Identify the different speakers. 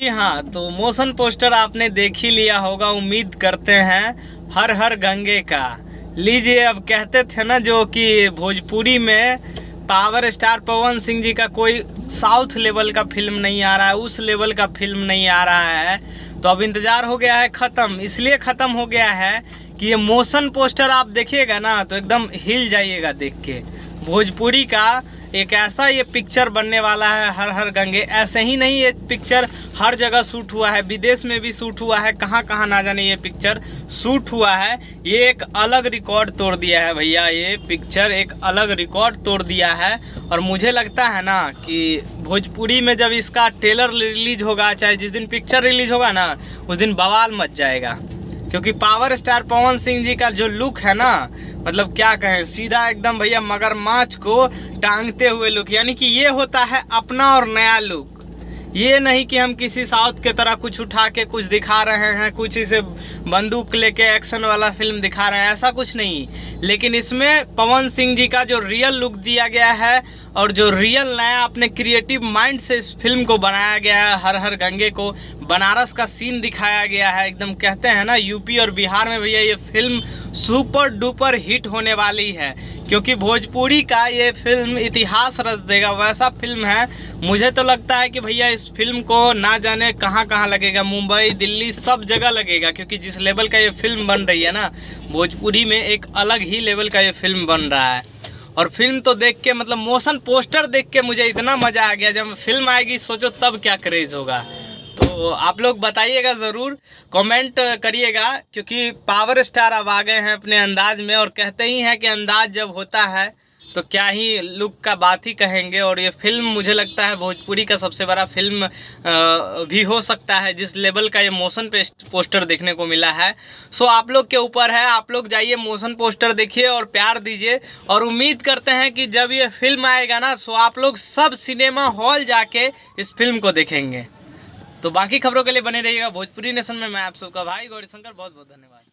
Speaker 1: जी हाँ, तो motion poster आपने देख ही लिया होगा, उम्मीद करते हैं हर हर गंगे का। लीजिए, अब कहते थे ना जो कि भोजपुरी में पावर स्टार पवन सिंह जी का कोई साउथ लेवल का फिल्म नहीं आ रहा है, उस लेवल का फिल्म नहीं आ रहा है, तो अब इंतज़ार हो गया है ख़त्म। इसलिए ख़त्म हो गया है कि ये मोशन पोस्टर आप देखिएगा ना तो एकदम हिल जाइएगा देख के। भोजपुरी का एक ऐसा ये पिक्चर बनने वाला है हर हर गंगे। ऐसे ही नहीं, ये पिक्चर हर जगह शूट हुआ है, विदेश में भी शूट हुआ है, कहाँ कहाँ ना जाने ये पिक्चर शूट हुआ है। ये एक अलग रिकॉर्ड तोड़ दिया है भैया, ये पिक्चर एक अलग रिकॉर्ड तोड़ दिया है। और मुझे लगता है ना कि भोजपुरी में जब इसका ट्रेलर रिलीज होगा, चाहे जिस दिन पिक्चर रिलीज होगा ना उस दिन बवाल मच जाएगा। क्योंकि पावर स्टार पवन सिंह जी का जो लुक है ना, मतलब क्या कहें, सीधा एकदम भैया मगरमच्छ को टांगते हुए लुक, यानी कि ये होता है अपना और नया लुक। ये नहीं कि हम किसी साउथ के तरह कुछ उठा के कुछ दिखा रहे हैं, कुछ इसे बंदूक लेके एक्शन वाला फिल्म दिखा रहे हैं, ऐसा कुछ नहीं। लेकिन इसमें पवन सिंह जी का जो रियल लुक दिया गया है और जो रियल नया अपने क्रिएटिव माइंड से इस फिल्म को बनाया गया है, हर हर गंगे को बनारस का सीन दिखाया गया है। एकदम कहते हैं ना यूपी और बिहार में भैया ये फिल्म सुपर डुपर हिट होने वाली है, क्योंकि भोजपुरी का ये फिल्म इतिहास रच देगा, वैसा फिल्म है। मुझे तो लगता है कि भैया इस फिल्म को ना जाने कहाँ कहाँ लगेगा, मुंबई दिल्ली सब जगह लगेगा, क्योंकि जिस लेवल का ये फिल्म बन रही है ना, भोजपुरी में एक अलग ही लेवल का ये फिल्म बन रहा है। और फिल्म तो देख के, मतलब मोशन पोस्टर देख के मुझे इतना मज़ा आ गया, जब फिल्म आएगी सोचो तब क्या क्रेज़ होगा। तो आप लोग बताइएगा, ज़रूर कमेंट करिएगा, क्योंकि पावर स्टार अब आ गए हैं अपने अंदाज में, और कहते ही हैं कि अंदाज जब होता है तो क्या ही लुक का बात ही कहेंगे। और ये फिल्म मुझे लगता है भोजपुरी का सबसे बड़ा फिल्म भी हो सकता है, जिस लेवल का ये मोशन पोस्टर देखने को मिला है। सो आप लोग के ऊपर है, आप लोग जाइए मोशन पोस्टर देखिए और प्यार दीजिए। और उम्मीद करते हैं कि जब ये फिल्म आएगा ना, सो आप लोग सब सिनेमा हॉल जाके इस फिल्म को देखेंगे। तो बाकी खबरों के लिए बने रहिएगा भोजपुरी नेशन में। मैं आप सबका भाई गौरी शंकर, बहुत बहुत धन्यवाद।